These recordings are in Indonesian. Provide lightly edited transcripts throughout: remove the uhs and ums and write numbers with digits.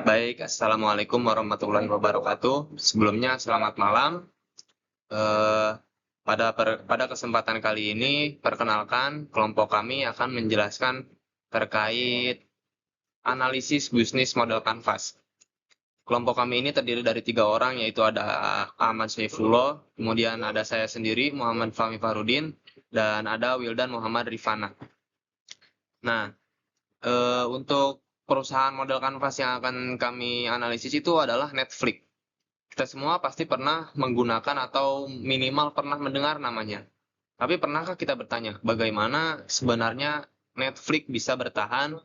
Baik, Assalamualaikum warahmatullahi wabarakatuh. Sebelumnya, selamat malam. Eh, pada kesempatan kali ini, perkenalkan, kelompok kami akan menjelaskan terkait analisis bisnis model kanvas. Kelompok kami ini terdiri dari 3 orang, yaitu ada Ahmad Saifullah, kemudian ada saya sendiri, Muhammad Fahmi Farudin, dan ada Wildan Muhammad Rifana. Nah, untuk perusahaan model kanvas yang akan kami analisis itu adalah Netflix. Kita semua pasti pernah menggunakan atau minimal pernah mendengar namanya. Tapi pernahkah kita bertanya, bagaimana sebenarnya Netflix bisa bertahan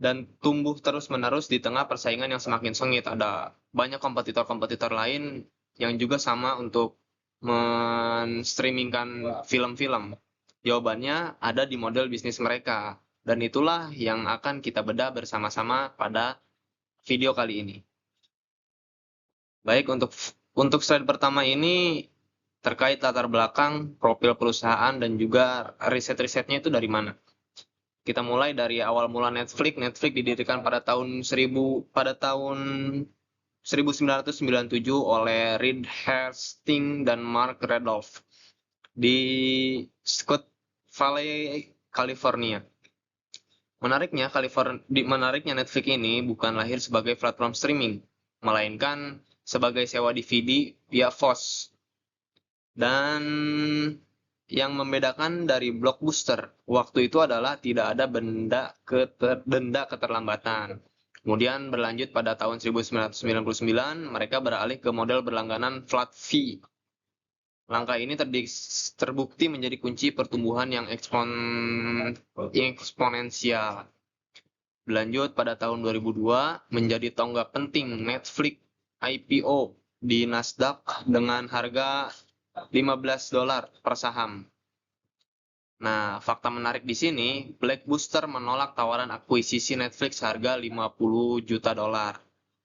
dan tumbuh terus-menerus di tengah persaingan yang semakin sengit? Ada banyak kompetitor-kompetitor lain yang juga sama untuk men-streamingkan film-film. Jawabannya ada di model bisnis mereka. Dan itulah yang akan kita bedah bersama-sama pada video kali ini. Baik, untuk slide pertama ini terkait latar belakang, profil perusahaan, dan juga riset-risetnya itu dari mana. Kita mulai dari awal mula Netflix. Netflix didirikan pada tahun 1997 oleh Reed Hastings dan Mark Randolph di Scott Valley, California. Menariknya Netflix ini bukan lahir sebagai platform streaming, melainkan sebagai sewa DVD via VOS. Dan yang membedakan dari Blockbuster waktu itu adalah tidak ada denda keterlambatan. Kemudian berlanjut pada tahun 1999, mereka beralih ke model berlangganan flat fee. Langkah ini terbukti menjadi kunci pertumbuhan yang eksponensial. Berlanjut pada tahun 2002, menjadi tonggak penting Netflix IPO di Nasdaq dengan harga $15 per saham. Nah, fakta menarik di sini, Blockbuster menolak tawaran akuisisi Netflix harga $50 juta.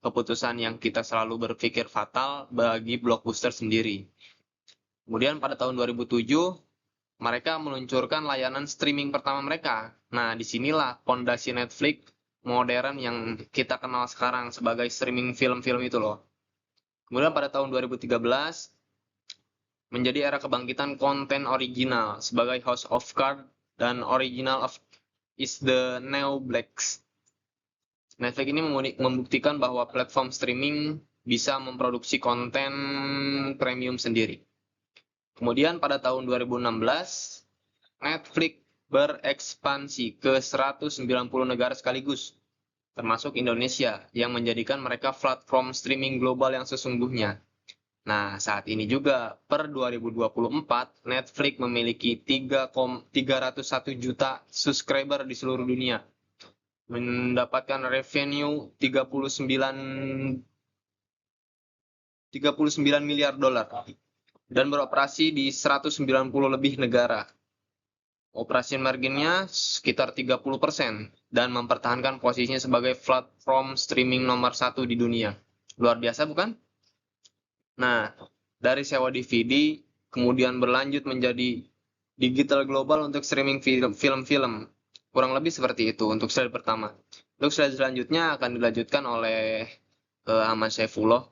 Keputusan yang kita selalu berpikir fatal bagi Blockbuster sendiri. Kemudian pada tahun 2007, mereka meluncurkan layanan streaming pertama mereka. Nah, disinilah fondasi Netflix modern yang kita kenal sekarang sebagai streaming film-film itu loh. Kemudian pada tahun 2013, menjadi era kebangkitan konten original sebagai House of Cards dan Original of is the New Blacks. Netflix ini membuktikan bahwa platform streaming bisa memproduksi konten premium sendiri. Kemudian pada tahun 2016, Netflix berekspansi ke 190 negara sekaligus, termasuk Indonesia, yang menjadikan mereka platform streaming global yang sesungguhnya. Nah, saat ini juga, per 2024, Netflix memiliki 301 juta subscriber di seluruh dunia, mendapatkan revenue 39 miliar dolar, dan beroperasi di 190 lebih negara. Operasi marginnya sekitar 30% dan mempertahankan posisinya sebagai platform streaming nomor 1 di dunia. Luar biasa bukan? Nah, dari sewa DVD kemudian berlanjut menjadi digital global untuk streaming film-film. Kurang lebih seperti itu untuk slide pertama. Untuk slide selanjutnya akan dilanjutkan oleh Ahmad Saifullah.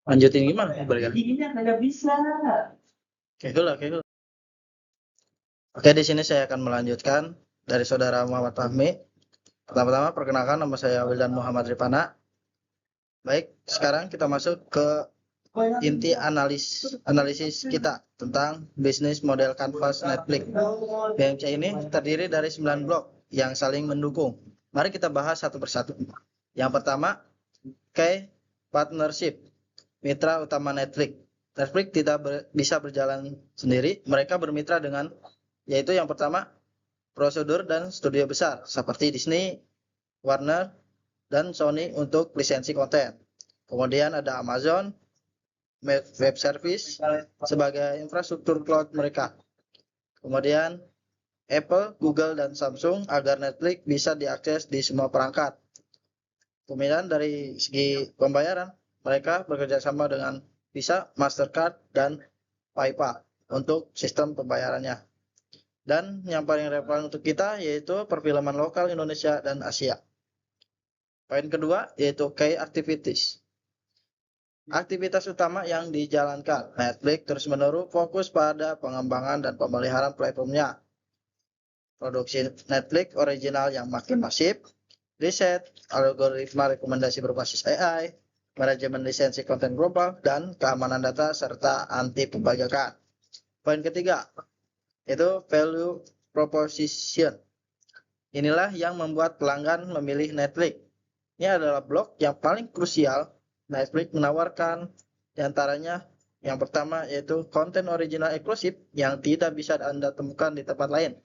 Lanjutin gimana? Ini nggak bisa. Kayak dulu. Oke, di sini saya akan melanjutkan dari saudara Muhammad Fahmi. Pertama-tama perkenalkan, nama saya Wildan Muhammad Rifana. Baik, sekarang kita masuk ke inti analisis kita tentang bisnis model kanvas Netflix. BMC ini terdiri dari 9 blok yang saling mendukung. Mari kita bahas satu persatu. Yang pertama, key partnership, mitra utama Netflix. Netflix tidak bisa berjalan sendiri, mereka bermitra dengan, yaitu yang pertama, prosedur dan studio besar seperti Disney, Warner, dan Sony untuk lisensi konten. Kemudian ada Amazon Web Service sebagai infrastruktur cloud mereka. Kemudian Apple, Google, dan Samsung agar Netflix bisa diakses di semua perangkat. Kemudian dari segi pembayaran, mereka bekerja sama dengan Visa, Mastercard, dan PayPal untuk sistem pembayarannya. Dan yang paling relevan untuk kita yaitu perfilman lokal Indonesia dan Asia. Poin kedua yaitu key activities. Aktivitas utama yang dijalankan, Netflix terus-menerus fokus pada pengembangan dan pemeliharaan platformnya. Produksi Netflix original yang makin masif, riset, algoritma rekomendasi berbasis AI, manajemen lisensi konten global, dan keamanan data serta anti pembajakan. Poin ketiga, itu value proposition. Inilah yang membuat pelanggan memilih Netflix. Ini adalah blok yang paling krusial. Netflix menawarkan diantaranya yang pertama yaitu konten original eksklusif yang tidak bisa Anda temukan di tempat lain.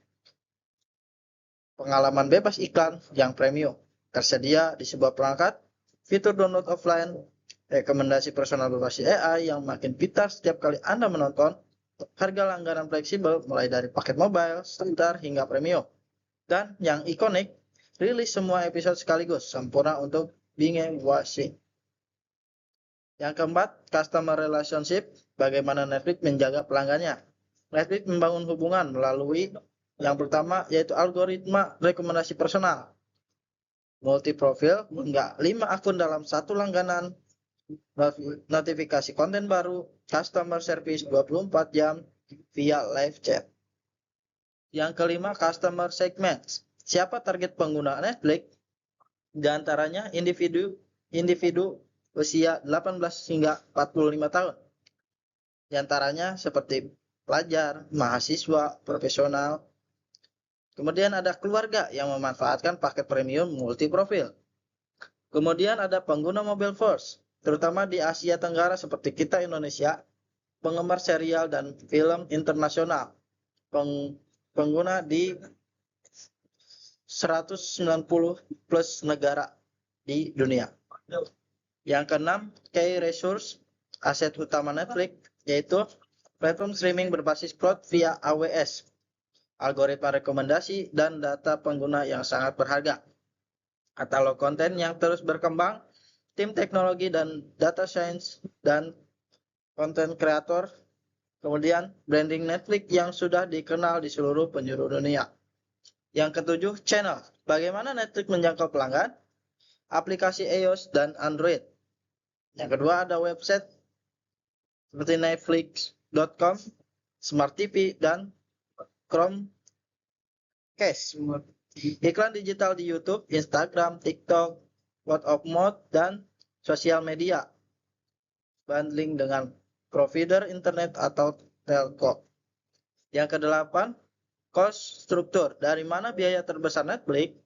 Pengalaman bebas iklan yang premium tersedia di sebuah perangkat, fitur download offline, rekomendasi personal berbasis AI yang makin pintar setiap kali Anda menonton, harga langganan fleksibel mulai dari paket mobile, standar hingga premium. Dan yang ikonik, rilis semua episode sekaligus, sempurna untuk binge watching. Yang keempat, customer relationship, bagaimana Netflix menjaga pelanggannya. Netflix membangun hubungan melalui yang pertama yaitu algoritma rekomendasi personal, multi profil hingga 5 akun dalam satu langganan, notifikasi konten baru, customer service 24 jam via live chat. Yang kelima, customer segments. Siapa target pengguna Netflix? Di antaranya individu usia 18 hingga 45 tahun. Di antaranya seperti pelajar, mahasiswa, profesional. Kemudian ada keluarga yang memanfaatkan paket premium multi profil. Kemudian ada pengguna mobile first, terutama di Asia Tenggara seperti kita Indonesia, penggemar serial dan film internasional. Pengguna di 190 plus negara di dunia. Yang keenam, key resource, aset utama Netflix, yaitu platform streaming berbasis cloud via AWS, algoritma rekomendasi, dan data pengguna yang sangat berharga. Katalog konten yang terus berkembang, tim teknologi dan data science, dan konten kreator, kemudian branding Netflix yang sudah dikenal di seluruh penjuru dunia. Yang ketujuh, channel. Bagaimana Netflix menjangkau pelanggan? Aplikasi iOS dan Android. Yang kedua ada website seperti netflix.com, Smart TV, dan Chromecast. Iklan digital di YouTube, Instagram, TikTok, word of mouth, dan sosial media. Bundling dengan provider internet atau telco. Yang kedelapan, cost struktur. Dari mana biaya terbesar Netflix?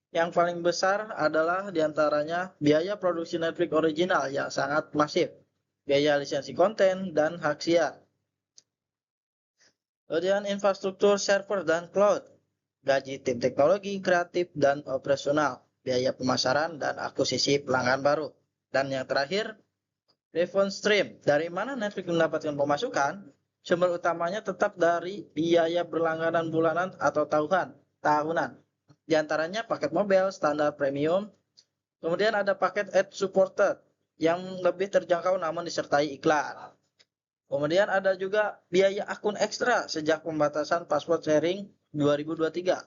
Yang paling besar adalah diantaranya biaya produksi Netflix original yang sangat masif, biaya lisensi konten, dan hak siar. Kemudian infrastruktur server dan cloud, gaji tim teknologi, kreatif, dan operasional, biaya pemasaran dan akuisisi pelanggan baru. Dan yang terakhir, revenue stream. Dari mana Netflix mendapatkan pemasukan? Sumber utamanya tetap dari biaya berlangganan bulanan atau tahunan. Di antaranya paket mobile standar premium. Kemudian ada paket ad supported yang lebih terjangkau namun disertai iklan. Kemudian ada juga biaya akun ekstra sejak pembatasan password sharing 2023.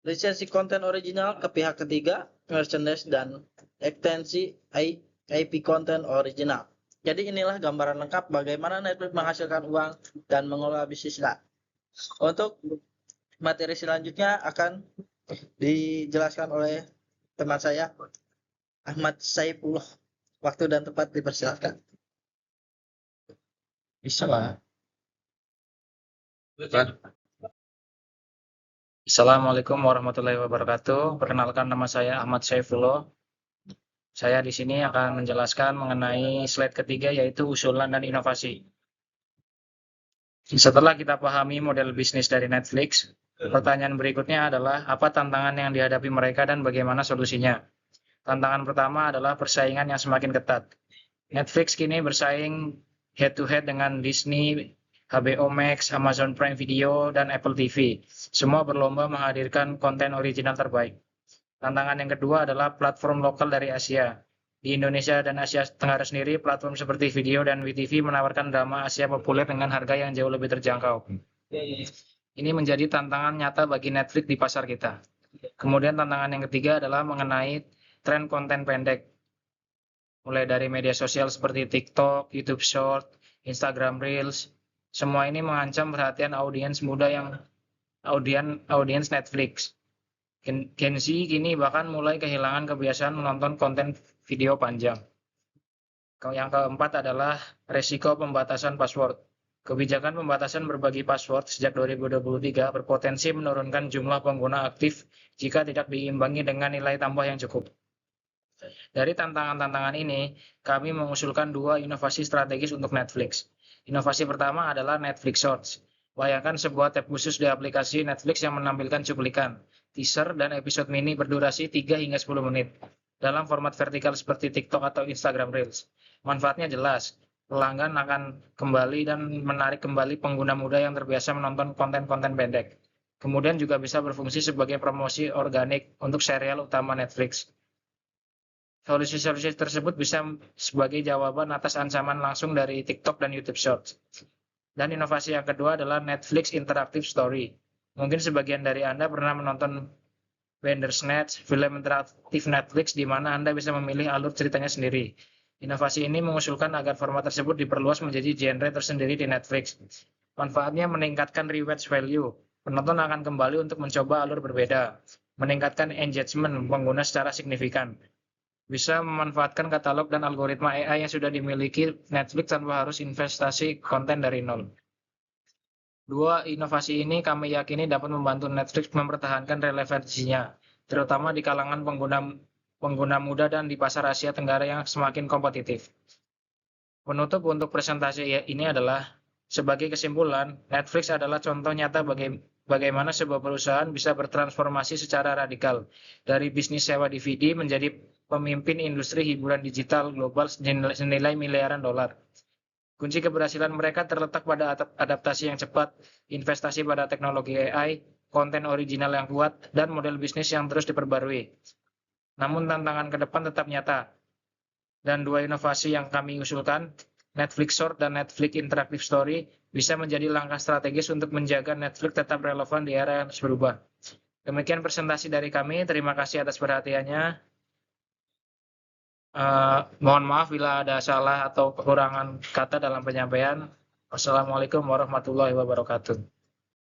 Lisensi konten original ke pihak ketiga, merchandise, dan ekstensi IP konten original. Jadi inilah gambaran lengkap bagaimana Netflix menghasilkan uang dan mengelola bisnisnya. Untuk materi selanjutnya akan dijelaskan oleh teman saya Ahmad Saifullah. Waktu dan tempat dipersilakan. Bisa lah. Assalamualaikum warahmatullahi wabarakatuh. Perkenalkan, nama saya Ahmad Saifullah. Saya di sini akan menjelaskan mengenai slide ketiga, yaitu usulan dan inovasi. Setelah kita pahami model bisnis dari Netflix, pertanyaan berikutnya adalah apa tantangan yang dihadapi mereka dan bagaimana solusinya. Tantangan pertama adalah persaingan yang semakin ketat. Netflix kini bersaing head-to-head dengan Disney, HBO Max, Amazon Prime Video, dan Apple TV. Semua berlomba menghadirkan konten original terbaik. Tantangan yang kedua adalah platform lokal dari Asia. Di Indonesia dan Asia Tenggara sendiri, platform seperti Video dan WeTV menawarkan drama Asia populer dengan harga yang jauh lebih terjangkau. Ini menjadi tantangan nyata bagi Netflix di pasar kita. Kemudian tantangan yang ketiga adalah mengenai tren konten pendek. Mulai dari media sosial seperti TikTok, YouTube Short, Instagram Reels. Semua ini mengancam perhatian audiens muda yang audiens Netflix. Gen Z kini bahkan mulai kehilangan kebiasaan menonton konten video panjang. Yang keempat adalah resiko pembatasan password. Kebijakan pembatasan berbagi password sejak 2023 berpotensi menurunkan jumlah pengguna aktif jika tidak diimbangi dengan nilai tambah yang cukup. Dari tantangan-tantangan ini, kami mengusulkan 2 inovasi strategis untuk Netflix. Inovasi pertama adalah Netflix Shorts. Bayangkan sebuah tab khusus di aplikasi Netflix yang menampilkan cuplikan, teaser, dan episode mini berdurasi 3 hingga 10 menit dalam format vertikal seperti TikTok atau Instagram Reels. Manfaatnya jelas, pelanggan akan kembali dan menarik kembali pengguna muda yang terbiasa menonton konten-konten pendek. Kemudian juga bisa berfungsi sebagai promosi organik untuk serial utama Netflix. Solusi-solusi tersebut bisa sebagai jawaban atas ancaman langsung dari TikTok dan YouTube Shorts. Dan inovasi yang kedua adalah Netflix Interactive Story. Mungkin sebagian dari Anda pernah menonton Bandersnatch, film interaktif Netflix di mana Anda bisa memilih alur ceritanya sendiri. Inovasi ini mengusulkan agar format tersebut diperluas menjadi genre tersendiri di Netflix. Manfaatnya meningkatkan rewatch value. Penonton akan kembali untuk mencoba alur berbeda, meningkatkan engagement pengguna secara signifikan. Bisa memanfaatkan katalog dan algoritma AI yang sudah dimiliki Netflix tanpa harus investasi konten dari nol. 2 inovasi ini kami yakini dapat membantu Netflix mempertahankan relevansinya, terutama di kalangan pengguna muda dan di pasar Asia Tenggara yang semakin kompetitif. Penutup untuk presentasi ini adalah, sebagai kesimpulan, Netflix adalah contoh nyata bagaimana sebuah perusahaan bisa bertransformasi secara radikal dari bisnis sewa DVD menjadi pemimpin industri hiburan digital global senilai miliaran dolar. Kunci keberhasilan mereka terletak pada adaptasi yang cepat, investasi pada teknologi AI, konten original yang kuat, dan model bisnis yang terus diperbarui. Namun tantangan ke depan tetap nyata. Dan 2 inovasi yang kami usulkan, Netflix Short dan Netflix Interactive Story, bisa menjadi langkah strategis untuk menjaga Netflix tetap relevan di era yang terus berubah. Demikian presentasi dari kami. Terima kasih atas perhatiannya. Mohon maaf bila ada salah atau kekurangan kata dalam penyampaian. Wassalamualaikum warahmatullahi wabarakatuh.